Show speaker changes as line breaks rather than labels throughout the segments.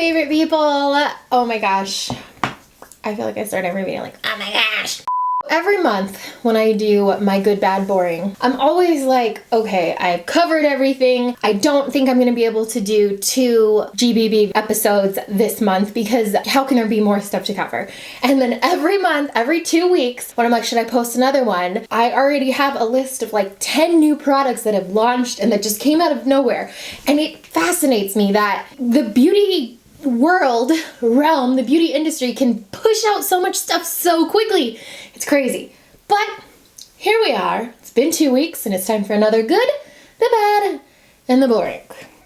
favorite people. Oh my gosh. I feel like I start every video like, oh my gosh. Every month when I do my good, bad, boring, I'm always like, okay, I've covered everything. I don't think I'm going to be able to do 2 GBB episodes this month because how can there be more stuff to cover? And then every month, every 2 weeks, when I'm like, should I post another one? I already have a list of like 10 new products that have launched and that just came out of nowhere. And it fascinates me that the beauty realm, the beauty industry can push out so much stuff so quickly. It's crazy. But here we are. It's been 2 weeks and it's time for another good, the bad, and the boring.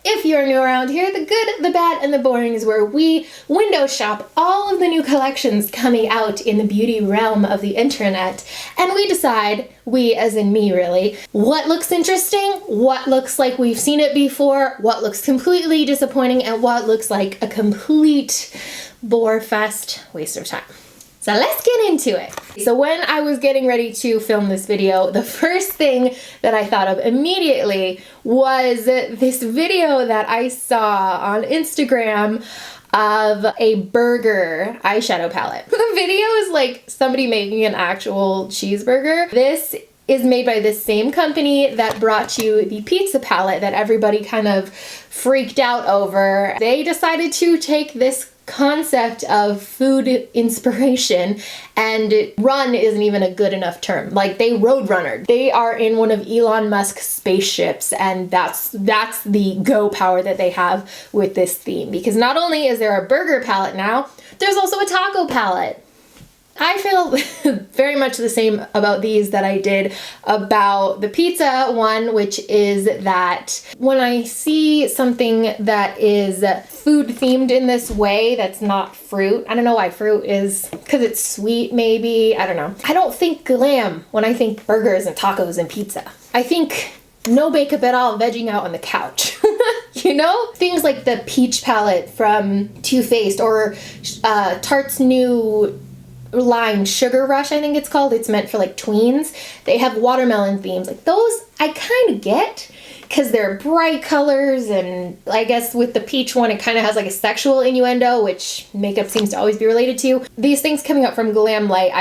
If you're new around here, the good, the bad, and the boring is where we window shop all of the new collections coming out in the beauty realm of the internet. And we decide, we as in me really, what looks interesting, what looks like we've seen it before, what looks completely disappointing, and what looks like a complete bore fest waste of time. So let's get into it. So when I was getting ready to film this video, the first thing that I thought of immediately was this video that I saw on Instagram of a burger eyeshadow palette. The video is like somebody making an actual cheeseburger. This is made by the same company that brought you the pizza palette that everybody kind of freaked out over. They decided to take this concept of food inspiration, and run isn't even a good enough term. Like, they road runnered. They are in one of Elon Musk's spaceships, and that's the go power that they have with this theme. Because not only is there a burger palette now, there's also a taco palette. I feel very much the same about these that I did about the pizza one, which is that when I see something that is food themed in this way that's not fruit, I don't know why fruit is, because it's sweet maybe, I don't know. I don't think glam when I think burgers and tacos and pizza. I think no makeup at all, vegging out on the couch. You know? Things like the peach palette from Too Faced or Tarte's new line Sugar Rush, I think it's called. It's meant for like tweens. They have watermelon themes. Like those I kind of get because they're bright colors, and I guess with the peach one it kind of has like a sexual innuendo, which makeup seems to always be related to. These things coming up from Glam Light,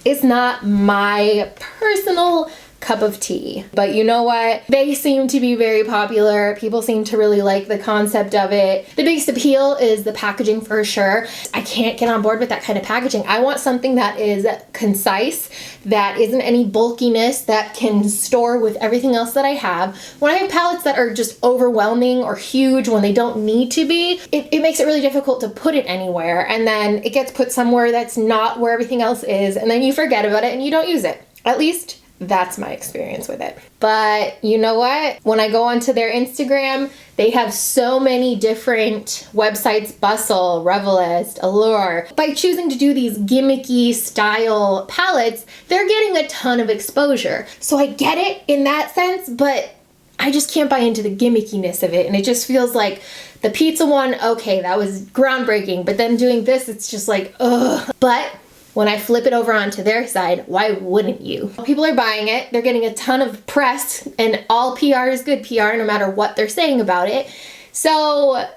it's not my personal cup of tea. But you know what? They seem to be very popular. People seem to really like the concept of it. The biggest appeal is the packaging for sure. I can't get on board with that kind of packaging. I want something that is concise, that isn't any bulkiness, that can store with everything else that I have. When I have palettes that are just overwhelming or huge when they don't need to be, it makes it really difficult to put it anywhere, and then it gets put somewhere that's not where everything else is, and then you forget about it and you don't use it. At least that's my experience with it. But you know what? When I go onto their Instagram, they have so many different websites, Bustle, Revelist, Allure. By choosing to do these gimmicky style palettes, they're getting a ton of exposure. So I get it in that sense, but I just can't buy into the gimmickiness of it. And it just feels like the pizza one, okay, that was groundbreaking. But then doing this, it's just like, ugh. But when I flip it over onto their side, why wouldn't you? People are buying it. They're getting a ton of press, and all PR is good PR no matter what they're saying about it. So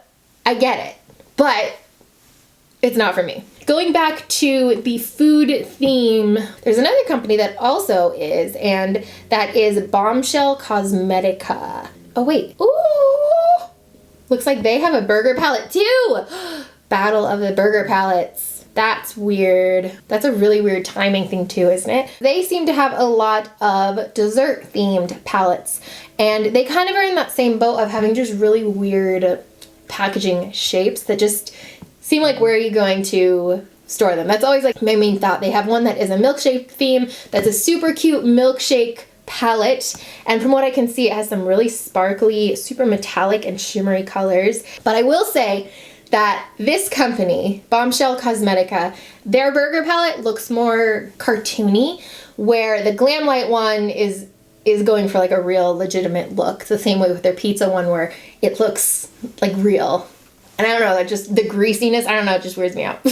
I get it, but it's not for me. Going back to the food theme, there's another company that also is, and that is Bombshell Cosmetic. Oh wait, ooh, looks like they have a burger palette too. Battle of the burger palettes. That's weird. That's a really weird timing thing too, isn't it? They seem to have a lot of dessert themed palettes, and they kind of are in that same boat of having just really weird packaging shapes that just seem like, where are you going to store them? That's always like my main thought. They have one that is a milkshake theme that's a super cute milkshake palette, and from what I can see it has some really sparkly, super metallic and shimmery colors. But I will say that this company, Bombshell Cosmetic, their burger palette looks more cartoony, where the Glam Light one is going for like a real legitimate look. The same way with their pizza one, where it looks like real. And I don't know, just the greasiness, I don't know, it just weirds me out.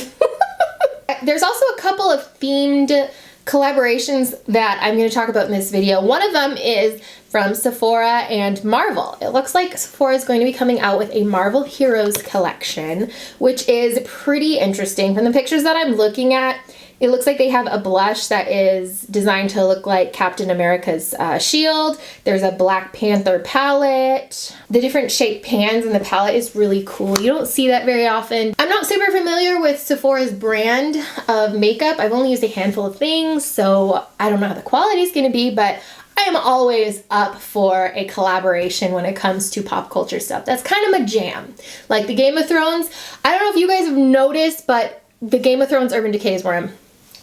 There's also a couple of themed collaborations that I'm going to talk about in this video. One of them is from Sephora and Marvel. It looks like Sephora is going to be coming out with a Marvel Heroes collection, which is pretty interesting. From the pictures that I'm looking at, it looks like they have a blush that is designed to look like Captain America's shield. There's a Black Panther palette. The different shaped pans in the palette is really cool. You don't see that very often. I'm not super familiar with Sephora's brand of makeup. I've only used a handful of things, so I don't know how the quality is going to be, but I am always up for a collaboration when it comes to pop culture stuff. That's kind of my jam. Like the Game of Thrones. I don't know if you guys have noticed, but the Game of Thrones Urban Decay is where I'm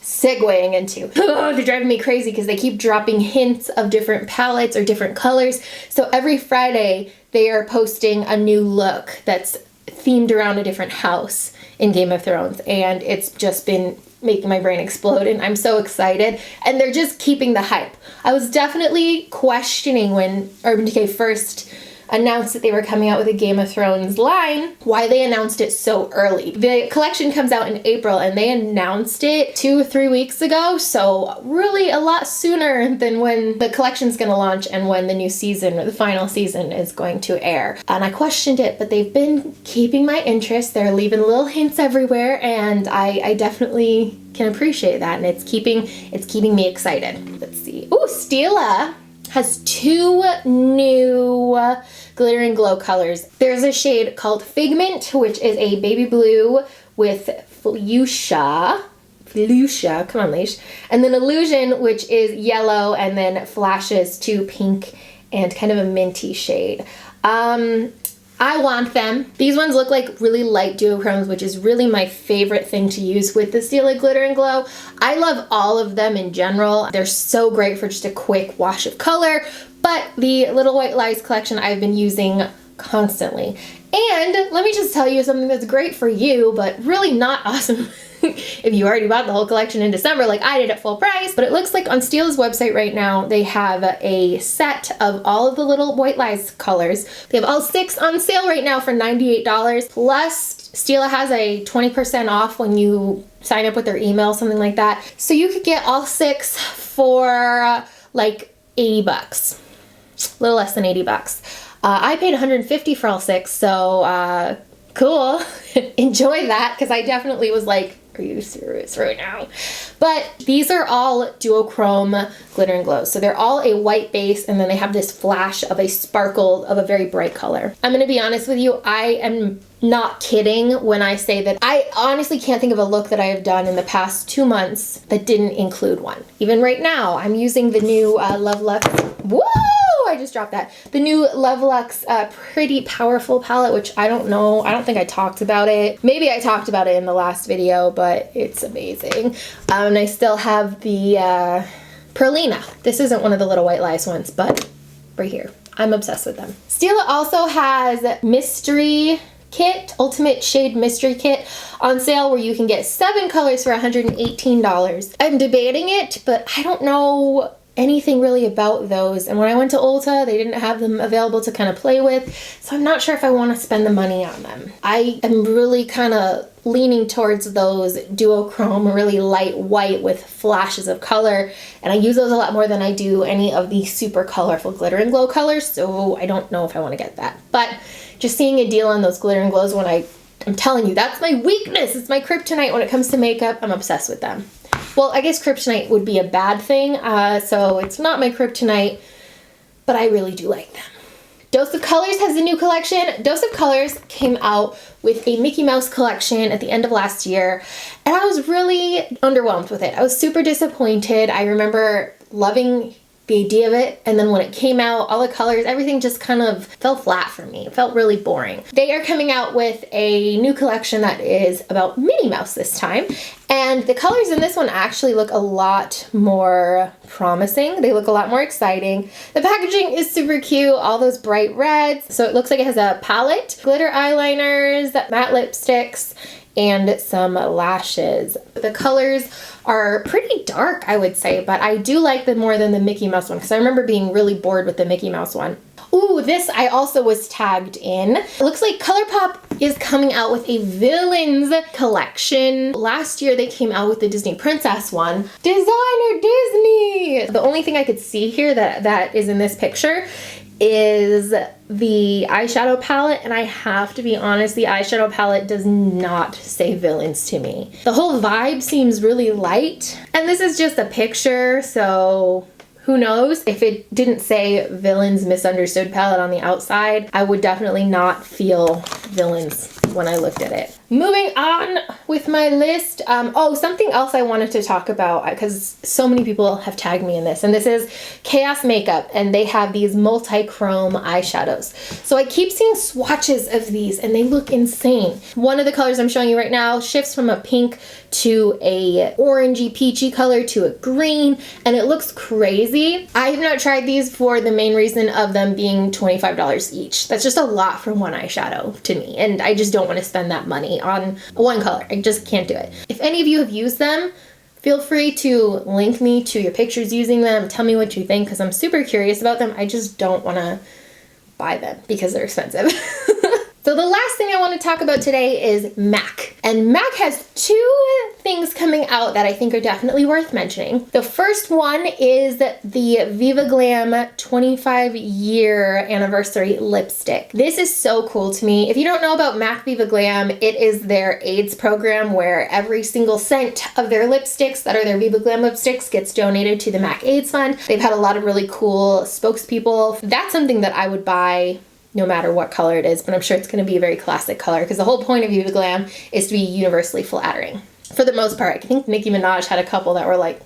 segueing into. Oh, they're driving me crazy because they keep dropping hints of different palettes or different colors. So every Friday they are posting a new look that's themed around a different house in Game of Thrones, and it's just been making my brain explode, and I'm so excited. And they're just keeping the hype. I was definitely questioning when Urban Decay first announced that they were coming out with a Game of Thrones line, why they announced it so early. The collection comes out in April and they announced it 2 or 3 weeks ago, so really a lot sooner than when the collection's gonna launch and when the new season or the final season is going to air. And I questioned it, but they've been keeping my interest. They're leaving little hints everywhere, and I definitely can appreciate that, and it's keeping me excited. Let's see. Ooh, Stila has 2 new glitter and glow colors. There's a shade called Figment, which is a baby blue with fuchsia, come on Leesh, and then Illusion, which is yellow and then flashes to pink and kind of a minty shade. I want them. These ones look like really light duochromes, which is really my favorite thing to use with the Stila Glitter and Glow. I love all of them in general. They're so great for just a quick wash of color, but the Little White Lies collection I've been using constantly. And let me just tell you something that's great for you, but really not awesome if you already bought the whole collection in December like I did at full price. But it looks like on Stila's website right now, they have a set of all of the Little White Lies colors. They have all 6 on sale right now for $98. Plus, Stila has a 20% off when you sign up with their email, something like that. So you could get all 6 for like 80 bucks. A little less than 80 bucks. I paid $150 for all 6, so cool. Enjoy that, because I definitely was like, are you serious right now? But these are all duochrome glitter and glows. So they're all a white base, and then they have this flash of a sparkle of a very bright color. I'm gonna be honest with you, I am not kidding when I say that I honestly can't think of a look that I have done in the past 2 months that didn't include one. Even right now, I'm using the new Love Lux. Woo! I just dropped that. The new Love Lux Pretty Powerful palette, which I don't know. I don't think I talked about it. Maybe I talked about it in the last video, but it's amazing. And I still have the Perlina. This isn't one of the Little White Lies ones, but right here. I'm obsessed with them. Stila also has Mystery Kit, Ultimate Shade Mystery Kit on sale, where you can get 7 colors for $118. I'm debating it, but I don't know anything really about those, and when I went to Ulta they didn't have them available to kind of play with, so I'm not sure if I want to spend the money on them. I am really kind of leaning towards those duochrome, really light white with flashes of color, and I use those a lot more than I do any of the super colorful glitter and glow colors, so I don't know if I want to get that. But just seeing a deal on those glitter and glows, when I'm telling you, that's my weakness. It's my kryptonite when it comes to makeup. I'm obsessed with them. Well, I guess kryptonite would be a bad thing, so it's not my kryptonite, but I really do like them. Dose of Colors has a new collection. Dose of Colors came out with a Mickey Mouse collection at the end of last year, and I was really underwhelmed with it. I was super disappointed. I remember loving the idea of it, and then when it came out, all the colors, everything just kind of fell flat for me. It felt really boring. They are coming out with a new collection that is about Minnie Mouse this time, and the colors in this one actually look a lot more promising. They look a lot more exciting. The packaging is super cute, all those bright reds. So it looks like it has a palette, glitter eyeliners, matte lipsticks, and some lashes. The colors are pretty dark, I would say, but I do like them more than the Mickey Mouse one, because I remember being really bored with the Mickey Mouse one. Ooh, this I also was tagged in. It looks like ColourPop is coming out with a Villains collection. Last year they came out with the Disney Princess one. Designer Disney! The only thing I could see here that is in this picture is the eyeshadow palette, and I have to be honest, the eyeshadow palette does not say Villains to me. The whole vibe seems really light, and this is just a picture, so who knows? If it didn't say Villains Misunderstood palette on the outside, I would definitely not feel Villains when I looked at it. Moving on with my list. Oh, something else I wanted to talk about, because so many people have tagged me in this, and this is Caf Makeup, and they have these multi-chrome eyeshadows. So I keep seeing swatches of these, and they look insane. One of the colors I'm showing you right now shifts from a pink to a orangey peachy color to a green, and it looks crazy. I have not tried these for the main reason of them being $25 each. That's just a lot for one eyeshadow to me, and I just don't want to spend that money on one color. I just can't do it. If any of you have used them, feel free to link me to your pictures using them. Tell me what you think, because I'm super curious about them. I just don't want to buy them because they're expensive. So the last thing I want to talk about today is MAC. And MAC has two things coming out that I think are definitely worth mentioning. The first one is the Viva Glam 25-year anniversary lipstick. This is so cool to me. If you don't know about MAC Viva Glam, it is their AIDS program where every single cent of their lipsticks that are their Viva Glam lipsticks gets donated to the MAC AIDS Fund. They've had a lot of really cool spokespeople. That's something that I would buy no matter what color it is, but I'm sure it's going to be a very classic color because the whole point of Viva Glam is to be universally flattering. For the most part, I think Nicki Minaj had a couple that were like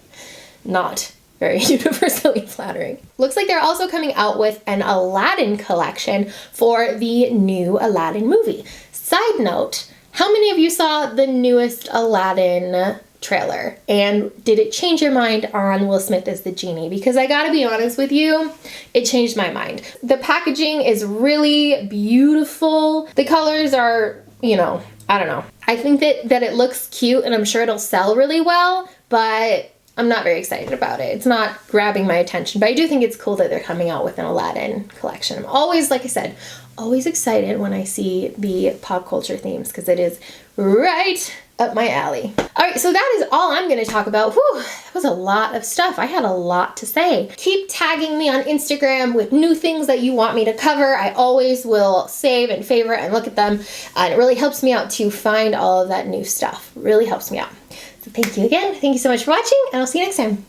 not very universally flattering. Looks like they're also coming out with an Aladdin collection for the new Aladdin movie. Side note, how many of you saw the newest Aladdin trailer, and did it change your mind on Will Smith as the genie? Because I gotta be honest with you, it changed my mind. The packaging is really beautiful. The colors are, you know, I don't know. I think that it looks cute, and I'm sure it'll sell really well, but I'm not very excited about it. It's not grabbing my attention, but I do think it's cool that they're coming out with an Aladdin collection. I'm always, like I said, always excited when I see the pop culture themes because it is right up my alley. All right, so that is all I'm going to talk about. Whew, that was a lot of stuff. I had a lot to say. Keep tagging me on Instagram with new things that you want me to cover. I always will save and favorite and look at them, and it really helps me out to find all of that new stuff. It really helps me out. So thank you again. Thank you so much for watching, and I'll see you next time.